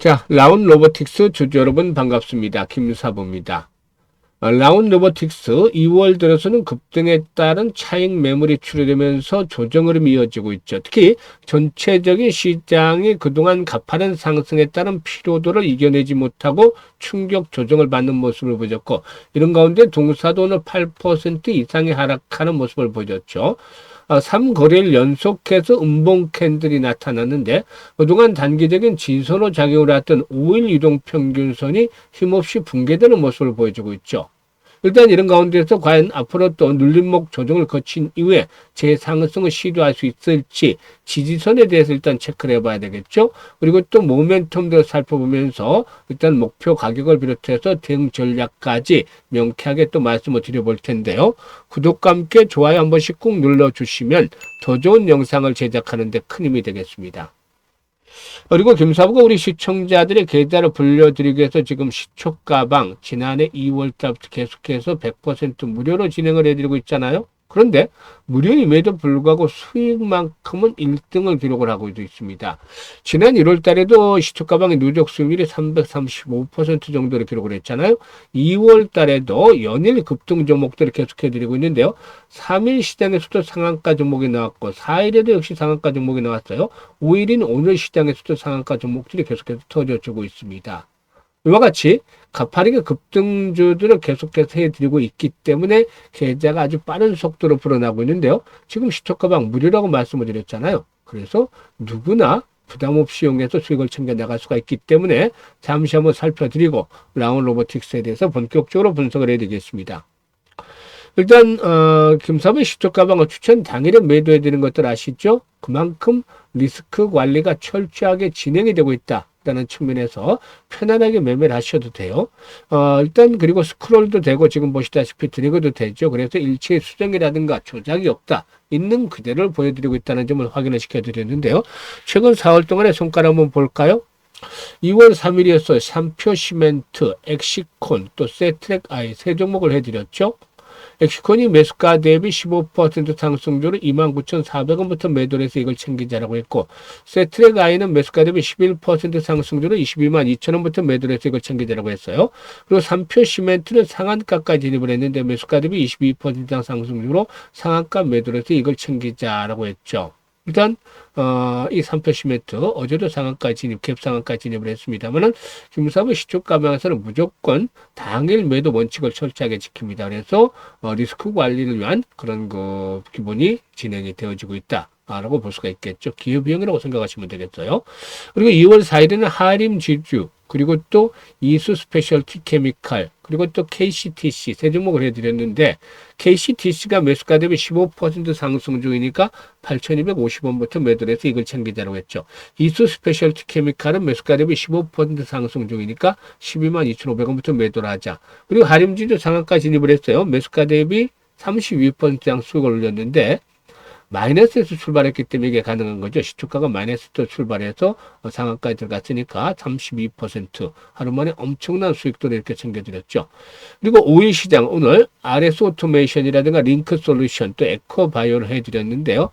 자, 라운 로보틱스 주주 여러분 반갑습니다. 김사부입니다. 라운 로보틱스 2월 들어서는 급등에 따른 차익 매물이 출현되면서 조정 흐름이 이어지고 있죠. 특히 전체적인 시장이 그동안 가파른 상승에 따른 피로도를 이겨내지 못하고 충격 조정을 받는 모습을 보였고, 이런 가운데 동사도 오늘 8% 이상의 하락하는 모습을 보였죠. 3거래일 연속해서 음봉 캔들이 나타났는데, 그동안 단기적인 지선으로 작용을 했던 5일 이동평균선이 힘없이 붕괴되는 모습을 보여주고 있죠. 일단 이런 가운데서 과연 앞으로 또 눌림목 조정을 거친 이후에 재상승을 시도할 수 있을지 지지선에 대해서 일단 체크를 해봐야 되겠죠. 그리고 또 모멘텀도 살펴보면서 일단 목표 가격을 비롯해서 대응 전략까지 명쾌하게 또 말씀을 드려볼 텐데요. 구독과 함께 좋아요 한 번씩 꾹 눌러주시면 더 좋은 영상을 제작하는 데 큰 힘이 되겠습니다. 그리고 김사부가 우리 시청자들의 계좌를 불려드리기 위해서 지금 시초가방 지난해 2월달부터 계속해서 100% 무료로 진행을 해드리고 있잖아요. 그런데 무료임에도 불구하고 수익만큼은 1등을 기록을 하고 있습니다. 지난 1월 달에도 시초가방의 누적 수익률이 335% 정도를 기록을 했잖아요. 2월 달에도 연일 급등 종목들을 계속해드리고 있는데요. 3일 시장에서도 상한가 종목이 나왔고 4일에도 역시 상한가 종목이 나왔어요. 5일인 오늘 시장에서도 상한가 종목들이 계속해서 터져주고 있습니다. 이와 같이 가파르게 급등주들을 계속해서 해드리고 있기 때문에 계좌가 아주 빠른 속도로 불어나고 있는데요. 지금 시초가방 무료라고 말씀을 드렸잖아요. 그래서 누구나 부담 없이 이용해서 수익을 챙겨 나갈 수가 있기 때문에 잠시 한번 살펴드리고 라운 로보틱스에 대해서 본격적으로 분석을 해드리겠습니다. 일단 김사부의 시초가방을 추천 당일에 매도해 드리는 것들 아시죠? 그만큼 리스크 관리가 철저하게 진행이 되고 있다라는 측면에서 편안하게 매매를 하셔도 돼요. 일단 그리고 스크롤도 되고 지금 보시다시피 드래그도 되죠. 그래서 일체 수정이라든가 조작이 없다. 있는 그대로를 보여드리고 있다는 점을 확인을 시켜드렸는데요. 최근 4월 동안의 손가락 한번 볼까요? 2월 3일이었어요. 삼표 시멘트, 엑시콘, 또 세트랙 아이 세 종목을 해드렸죠. 엑시콘이 매수가 대비 15% 상승률을 29,400원부터 매도를 해서 이걸 챙기자라고 했고, 세트랙 아이는 매수가 대비 11% 상승률을 222,200원부터 매도를 해서 이걸 챙기자라고 했어요. 그리고 3표 시멘트는 상한가까지 진입을 했는데 매수가 대비 22% 이상 상승률로 상한가 매도를 해서 이걸 챙기자라고 했죠. 일단 이 3표 시멘트 어제도 상한가 진입, 갭 상한가 진입을 했습니다만은 김사부 시초가방에서는 무조건 당일 매도 원칙을 철저하게 지킵니다. 그래서 리스크 관리를 위한 그런 그 기본이 진행이 되어지고 있다. 라고 볼 수가 있겠죠. 기회비용이라고 생각하시면 되겠어요. 그리고 2월 4일에는 하림 지주, 그리고 또 이수 스페셜티 케미칼, 그리고 또 KCTC 세 종목을 해드렸는데, KCTC가 매수가 대비 15% 상승 중이니까 8,250원부터 매도를 해서 이걸 챙기자라고 했죠. 이수 스페셜티 케미칼은 매수가 대비 15% 상승 중이니까 122,500원부터 매도를 하자. 그리고 하림 지주 상한가 진입을 했어요. 매수가 대비 32% 이상 수익을 올렸는데, 마이너스에서 출발했기 때문에 이게 가능한 거죠. 시초가가 마이너스로 출발해서 상한가에 들어갔으니까 32% 하루 만에 엄청난 수익도를 이렇게 챙겨드렸죠. 그리고 5일 시장 오늘 RS 오토메이션이라든가 링크 솔루션 또 에코바이오를 해드렸는데요.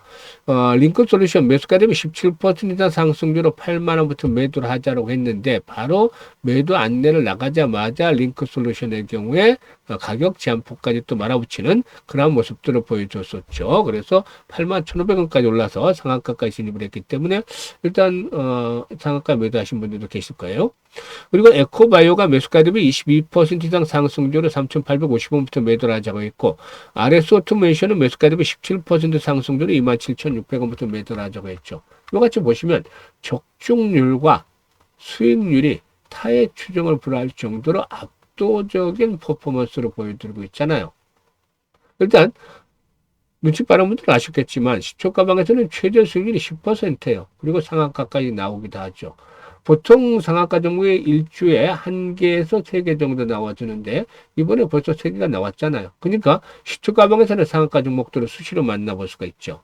링크 솔루션 매수가 대비 17% 이상 상승률로 8만원부터 매도를 하자라고 했는데 바로 매도 안내를 나가자마자 링크 솔루션의 경우에 가격 제한폭까지 또 말아붙이는 그런 모습들을 보여줬었죠. 그래서 81,500원까지 올라서 상한가까지 진입을 했기 때문에 일단 상한가 매도하신 분들도 계실 거예요. 그리고 에코바이오가 매수가 대비 22% 이상 상승률로 3,850원부터 매도를 하자고 했고, RS 오토메이션은 매수가 대비 17% 상승률로 27,600원부터 매도를 하자고 했죠. 이와 같이 보시면 적중률과 수익률이 타의 추종을 불허할 정도로 압도적인 퍼포먼스를 보여드리고 있잖아요. 일단 눈치 빠른 분들은 아셨겠지만 시초가방에서는 최저 수익률이 10%예요. 그리고 상한가까지 나오기도 하죠. 보통 상한가 종목의 일주에 1개에서 3개 정도 나와주는데 이번에 벌써 3개가 나왔잖아요. 그러니까 시초가방에서는 상한가 종목들을 수시로 만나볼 수가 있죠.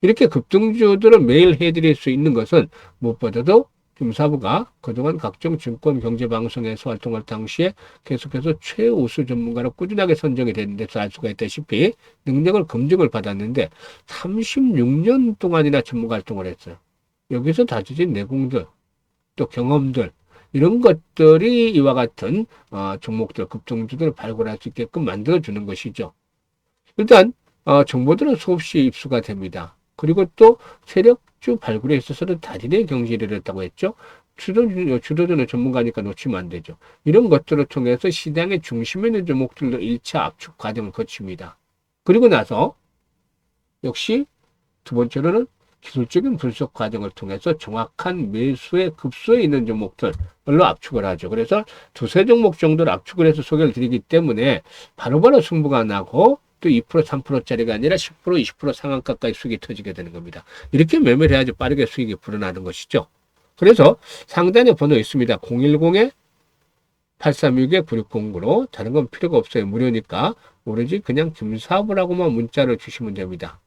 이렇게 급등주들을 매일 해드릴 수 있는 것은 무엇보다도 김사부가 그동안 각종 증권 경제 방송에서 활동할 당시에 계속해서 최우수 전문가로 꾸준하게 선정이 되는 데서 알 수가 있다시피 능력을 검증을 받았는데 36년 동안이나 전문가 활동을 했어요. 여기서 다져진 내공들 또 경험들, 이런 것들이 이와 같은 종목들, 급등주들을 발굴할 수 있게끔 만들어주는 것이죠. 일단 정보들은 수없이 입수가 됩니다. 그리고 또 세력주 발굴에 있어서는 달인의 경지를 이뤘다고 했죠. 주도주는 전문가니까 놓치면 안 되죠. 이런 것들을 통해서 시장의 중심에 있는 종목들로 1차 압축 과정을 거칩니다. 그리고 나서 역시 두 번째로는 기술적인 분석 과정을 통해서 정확한 매수의 급소에 있는 종목들로 압축을 하죠. 그래서 두세 종목 정도를 압축을 해서 소개를 드리기 때문에 바로바로 승부가 나고 또 2%, 3%짜리가 아니라 10%, 20% 상한가까지 수익이 터지게 되는 겁니다. 이렇게 매매를 해야지 빠르게 수익이 불어나는 것이죠. 그래서 상단에 번호 있습니다. 010-8369-9609로 다른 건 필요가 없어요. 무료니까 오로지 그냥 김사부라고만 문자를 주시면 됩니다.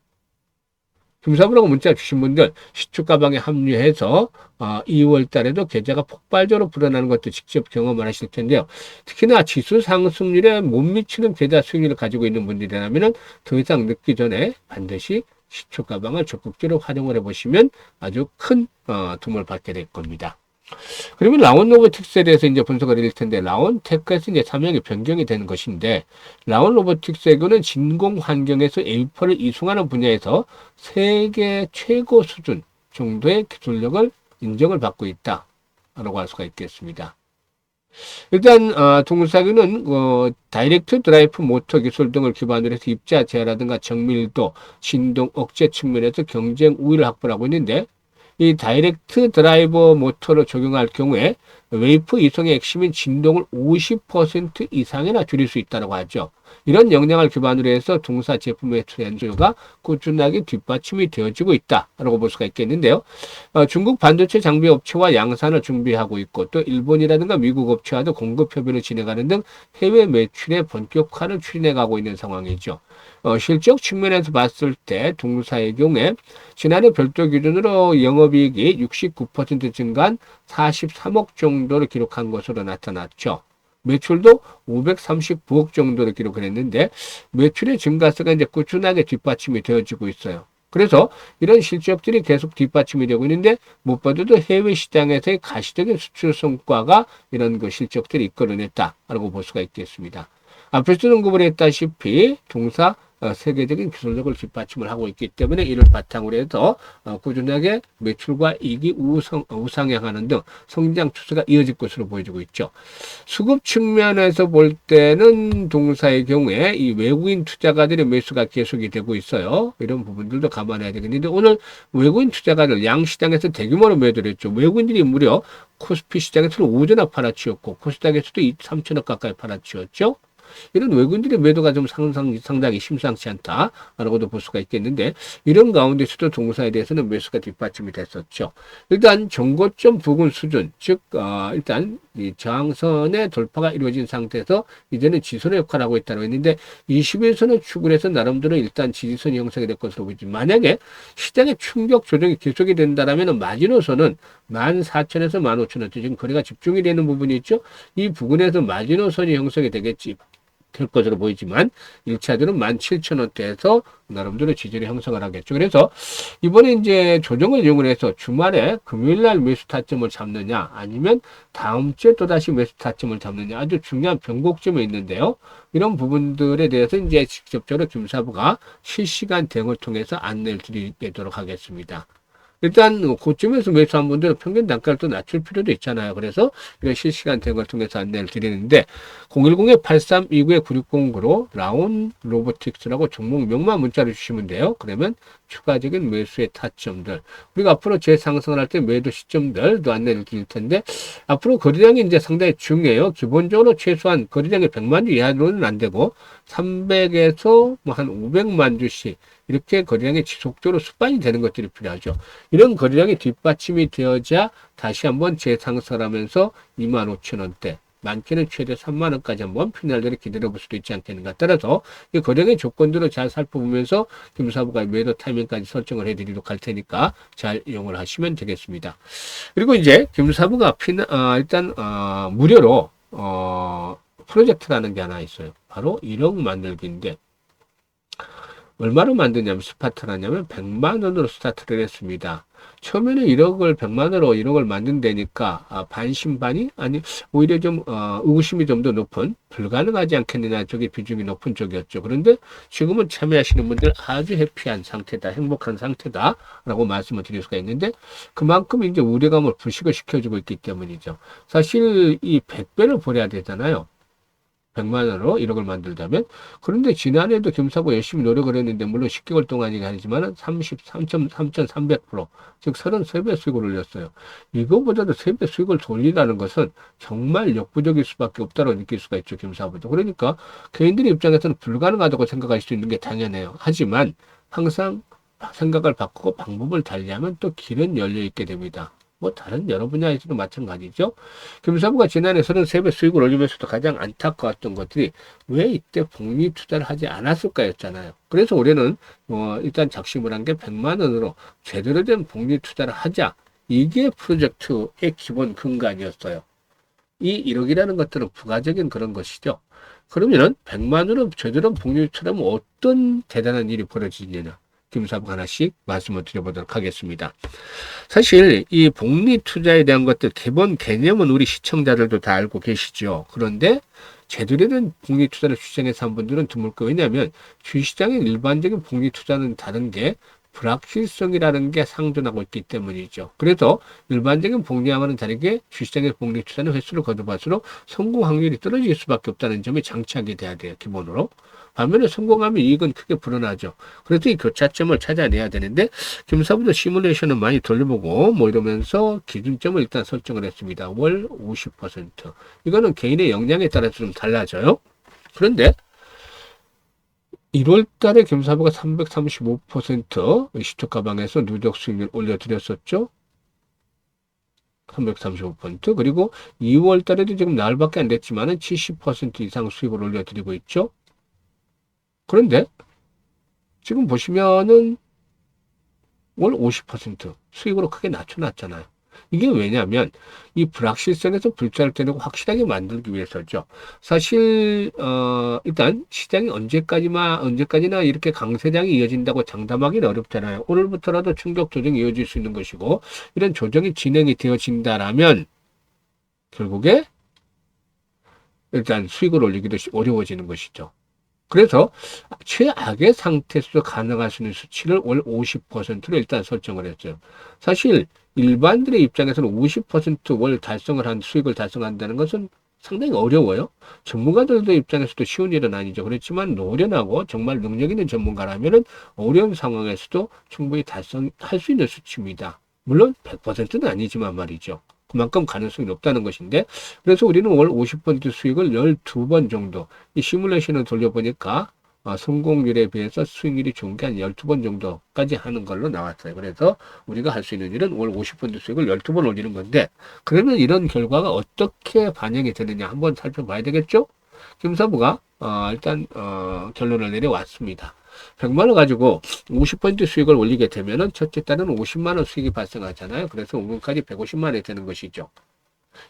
김사부라고 문자 주신 분들 시초가방에 합류해서 2월 달에도 계좌가 폭발적으로 불어나는 것도 직접 경험을 하실 텐데요. 특히나 지수 상승률에 못 미치는 계좌 수익률을 가지고 있는 분들이라면 더 이상 늦기 전에 반드시 시초가방을 적극적으로 활용을 해보시면 아주 큰 도움을 받게 될 겁니다. 그러면 라온 로보틱스에 대해서 이제 분석을 드릴 텐데, 라온테크에서 이제 사명이 변경이 되는 것인데, 라온 로보틱스에게는 진공 환경에서 에이퍼를 이송하는 분야에서 세계 최고 수준 정도의 기술력을 인정을 받고 있다라고 할 수가 있겠습니다. 일단 동사기는 다이렉트 드라이브 모터 기술 등을 기반으로 해서 입자 제어라든가 정밀도, 진동 억제 측면에서 경쟁 우위를 확보하고 있는데, 이 다이렉트 드라이버 모터를 적용할 경우에 웨이프 이송의 핵심인 진동을 50% 이상이나 줄일 수 있다고 하죠. 이런 역량을 기반으로 해서 동사 제품의 수요가 꾸준하게 뒷받침이 되어지고 있다라고 볼 수가 있겠는데요. 중국 반도체 장비 업체와 양산을 준비하고 있고 또 일본이라든가 미국 업체와도 공급 협의를 진행하는 등 해외 매출의 본격화를 추진해가고 있는 상황이죠. 실적 측면에서 봤을 때 동사의 경우에 지난해 별도 기준으로 영업이익이 69% 증가한 43억 정도를 기록한 것으로 나타났죠. 매출도 539억 정도를 기록을 했는데 매출의 증가세가 이제 꾸준하게 뒷받침이 되어지고 있어요. 그래서 이런 실적들이 계속 뒷받침이 되고 있는데 무엇보다도 해외 시장에서의 가시적인 수출 성과가 이런 그 실적들이 이끌어냈다라고 볼 수가 있겠습니다. 앞에서 언급을 했다시피 동사 세계적인 기술력을 뒷받침을 하고 있기 때문에 이를 바탕으로 해서 꾸준하게 매출과 이익이 우상향하는 등 성장 추세가 이어질 것으로 보여지고 있죠. 수급 측면에서 볼 때는 동사의 경우에 이 외국인 투자가들의 매수가 계속이 되고 있어요. 이런 부분들도 감안해야 되겠는데 오늘 외국인 투자가들 양시장에서 대규모로 매도를 했죠. 외국인들이 무려 코스피 시장에서는 5조나 팔아치웠고 코스닥에서도 3천억 가까이 팔아치웠죠. 이런 외국인들의 매도가 좀 상당히 심상치 않다라고도 볼 수가 있겠는데 이런 가운데서도 동사에 대해서는 매수가 뒷받침이 됐었죠. 일단 정고점 부근 수준, 즉 일단 이 저항선의 돌파가 이루어진 상태에서 이제는 지선의 역할을 하고 있다고 했는데 20일선을 축을 해서 나름대로 일단 지지선이 형성이 될 것으로 보이지. 만약에 시장의 충격 조정이 계속이 된다면 마지노선은 14,000에서 15,000원 지금 거래가 집중이 되는 부분이 있죠. 이 부근에서 마지노선이 형성이 되겠지. 될 것으로 보이지만 1차들은 17,000원대에서 나름대로 지지를 형성을 하겠죠. 그래서 이번에 이제 조정을 이용해서 주말에 금요일날 매수 타점을 잡느냐 아니면 다음 주에 또다시 매수 타점을 잡느냐 아주 중요한 변곡점에 있는데요. 이런 부분들에 대해서 이제 직접적으로 김사부가 실시간 대응을 통해서 안내를 드리도록 하겠습니다. 일단 고점에서 매수한 분들은 평균 단가를 또 낮출 필요도 있잖아요. 그래서 이런 실시간 대응을 통해서 안내를 드리는데 010-8329-9609로 라온 로보틱스라고 종목명만 문자를 주시면 돼요. 그러면 추가적인 매수의 타점들 우리가 앞으로 재상승을 할 때 매도 시점들도 안내를 드릴 텐데 앞으로 거래량이 이제 상당히 중요해요. 기본적으로 최소한 거래량이 100만 주 이하로는 안 되고 300에서 뭐 한 500만 주씩 이렇게 거래량이 지속적으로 수반이 되는 것들이 필요하죠. 이런 거래량이 뒷받침이 되어야 다시 한번 재상승을 하면서 25,000원대, 많게는 최대 3만원까지 한번 피날들을 기다려 볼 수도 있지 않겠는가. 따라서 이 거래량의 조건들을 잘 살펴보면서 김사부가 매도 타이밍까지 설정을 해드리도록 할 테니까 잘 이용을 하시면 되겠습니다. 그리고 이제 김사부가 일단 무료로 프로젝트라는 게 하나 있어요. 바로 1억 만들기인데 얼마로 만드냐면 스타트를 하냐면 100만 원으로 스타트를 했습니다. 처음에는 1억을 100만으로 1억을 만든다니까 반신반의 아니 오히려 좀 의구심이 좀 더 높은 불가능하지 않겠느냐 쪽의 비중이 높은 쪽이었죠. 그런데 지금은 참여하시는 분들 아주 해피한 상태다, 행복한 상태다라고 말씀을 드릴 수가 있는데 그만큼 이제 우려감을 불식을 시켜주고 있기 때문이죠. 사실 이 100배를 벌여야 되잖아요. 100만 원으로 1억을 만들자면. 그런데 지난해도 김사부 열심히 노력을 했는데 물론 10개월 동안이긴 하지만 33.300%, 즉 33배 수익을 올렸어요. 이거보다도 3배 수익을 돌리라는 것은 정말 역부족일 수밖에 없다고 느낄 수가 있죠, 김사부도. 그러니까 개인들의 입장에서는 불가능하다고 생각할 수 있는 게 당연해요. 하지만 항상 생각을 바꾸고 방법을 달리하면 또 길은 열려 있게 됩니다. 뭐 다른 여러 분야에서도 마찬가지죠. 김사부가 지난해 33배 수익을 올리면서도 가장 안타까웠던 것들이 왜 이때 복리 투자를 하지 않았을까였잖아요. 그래서 올해는 일단 작심을 한 게 100만 원으로 제대로 된 복리 투자를 하자. 이게 프로젝트의 기본 근간이었어요. 이 1억이라는 것들은 부가적인 그런 것이죠. 그러면은 100만 원으로 제대로 복리 투자하면 어떤 대단한 일이 벌어지느냐. 김사부가 하나씩 말씀을 드려보도록 하겠습니다. 사실 이 복리 투자에 대한 것들 기본 개념은 우리 시청자들도 다 알고 계시죠. 그런데 제대로 된 복리 투자를 주장해서 한 분들은 드물고, 왜냐하면 주식시장의 일반적인 복리 투자는 다른 게 불확실성이라는 게 상존하고 있기 때문이죠. 그래서 일반적인 복리와는 다르게 주식시장의 복리 투자는 횟수를 거듭할수록 성공 확률이 떨어질 수밖에 없다는 점이 장치하게 돼야 돼요, 기본으로. 반면에 성공하면 이익은 크게 불어나죠. 그래서 이 교차점을 찾아내야 되는데 김사부도 시뮬레이션을 많이 돌려보고 뭐 이러면서 기준점을 일단 설정을 했습니다. 월 50%. 이거는 개인의 역량에 따라서 좀 달라져요. 그런데 1월 달에 김사부가 335% 시초 가방에서 누적 수익률 올려드렸었죠. 335%. 그리고 2월 달에도 지금 나흘밖에 안 됐지만은 70% 이상 수익을 올려드리고 있죠. 그런데 지금 보시면은 월 50% 수익으로 크게 낮춰놨잖아요. 이게 왜냐하면 이 불확실성에서 불자를 떼내고 확실하게 만들기 위해서죠. 사실 일단 시장이 언제까지나 이렇게 강세장이 이어진다고 장담하기는 어렵잖아요. 오늘부터라도 충격 조정이 이어질 수 있는 것이고, 이런 조정이 진행이 되어진다라면 결국에 일단 수익을 올리기도 어려워지는 것이죠. 그래서 최악의 상태에서 가능할 수 있는 수치를 월 50%로 일단 설정을 했어요. 사실 일반들의 입장에서는 50%월 달성을 한 수익을 달성한다는 것은 상당히 어려워요. 전문가들도 입장에서도 쉬운 일은 아니죠. 그렇지만 노련하고 정말 능력 있는 전문가라면은 어려운 상황에서도 충분히 달성할 수 있는 수치입니다. 물론 100%는 아니지만 말이죠. 그만큼 가능성이 높다는 것인데, 그래서 우리는 월 50% 수익을 12번 정도, 이 시뮬레이션을 돌려보니까 성공률에 비해서 수익률이 좋은 게 한 12번 정도까지 하는 걸로 나왔어요. 그래서 우리가 할 수 있는 일은 월 50% 수익을 12번 올리는 건데, 그러면 이런 결과가 어떻게 반영이 되느냐 한번 살펴봐야 되겠죠? 김사부가 일단 결론을 내려왔습니다. 100만 원 가지고 50% 수익을 올리게 되면은 첫째 달은 50만 원 수익이 발생하잖아요. 그래서 5분까지 150만 원이 되는 것이죠.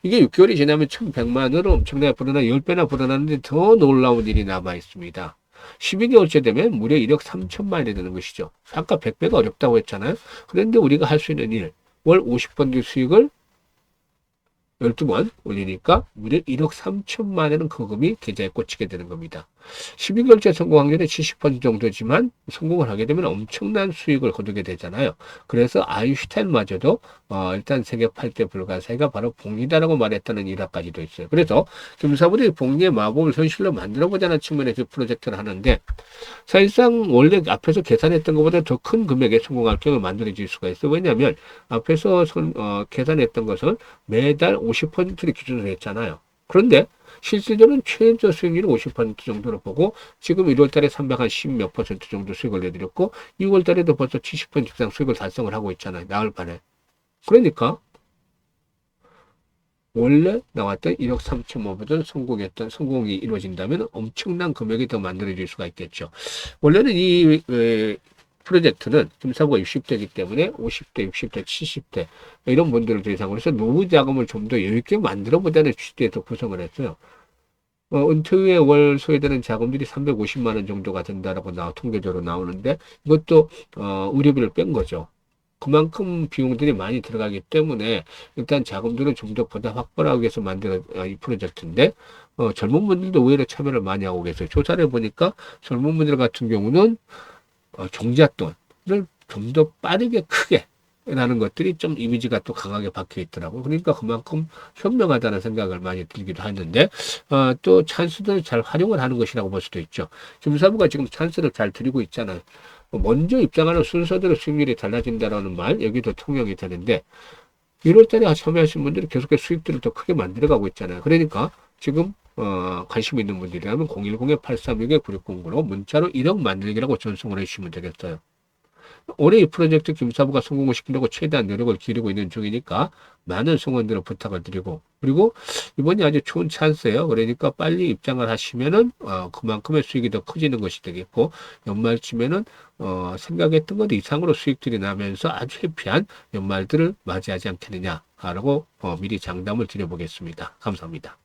이게 6개월이 지나면 1100만 원으로 엄청나게 불어나 10배나 불어나는데 더 놀라운 일이 남아 있습니다. 12개월째 되면 무려 1억 3천만 원이 되는 것이죠. 아까 100배가 어렵다고 했잖아요. 그런데 우리가 할 수 있는 일, 월 50% 수익을 12번 올리니까 무려 1억 3천만 원은 거금이 계좌에 꽂히게 되는 겁니다. 12개월째 성공 확률이 70% 정도지만 성공을 하게 되면 엄청난 수익을 거두게 되잖아요. 그래서 아인슈타인마저도 일단 세계 8대 불가사의가 바로 복리다라고 말했다는 일화까지도 있어요. 그래서 김사부들이 복리의 마법을 현실로 만들어보자는 측면에서 프로젝트를 하는데, 사실상 원래 앞에서 계산했던 것보다 더 큰 금액에 성공할 경우 만들어질 수가 있어요. 왜냐하면 앞에서 계산했던 것은 매달 50%를 기준으로 했잖아요. 그런데 실질적으로는 최저 수익률이 50% 정도로 보고, 지금 1월 달에 310몇 % 정도 수익을 내드렸고, 6월 달에도 벌써 70% 이상 수익을 달성을 하고 있잖아요. 나흘 반에. 그러니까 원래 나왔던 1억 3천만보다 성공이 이루어진다면 엄청난 금액이 더 만들어질 수가 있겠죠. 원래는 이 프로젝트는 김사부가 60대이기 때문에 50대, 60대, 70대 이런 분들을 대상으로 해서 노후 자금을 좀 더 여유있게 만들어보자는 취지에서 구성을 했어요. 은퇴 후에 월 소요되는 자금들이 350만 원 정도가 된다라고 통계적으로 나오는데, 이것도 의료비를 뺀 거죠. 그만큼 비용들이 많이 들어가기 때문에 일단 자금들은 좀 더 보다 확보하기 위해서 만든 이 프로젝트인데 젊은 분들도 의외로 참여를 많이 하고 계세요. 조사를 해보니까 젊은 분들 같은 경우는 종잣돈을 좀 더 빠르게 크게 라는 것들이 좀 이미지가 또 강하게 박혀 있더라고요. 그러니까 그만큼 현명하다는 생각을 많이 들기도 하는데 또 찬스들을 잘 활용을 하는 것이라고 볼 수도 있죠. 김사부가 지금 찬스를 잘 드리고 있잖아요. 먼저 입장하는 순서대로 수익률이 달라진다라는 말 여기도 통용이 되는데 1월달에 참여하신 분들이 계속해서 수익들을 더 크게 만들어가고 있잖아요. 그러니까 지금 관심 있는 분들이라면 010-836-9609로 문자로 1억 만들기라고 전송을 해주시면 되겠어요. 올해 이 프로젝트 김사부가 성공을 시키려고 최대한 노력을 기울이고 있는 중이니까 많은 성원들을 부탁을 드리고, 그리고 이번이 아주 좋은 찬스예요. 그러니까 빨리 입장을 하시면은 그만큼의 수익이 더 커지는 것이 되겠고, 연말쯤에는 생각했던 것 이상으로 수익들이 나면서 아주 해피한 연말들을 맞이하지 않겠느냐라고 미리 장담을 드려보겠습니다. 감사합니다.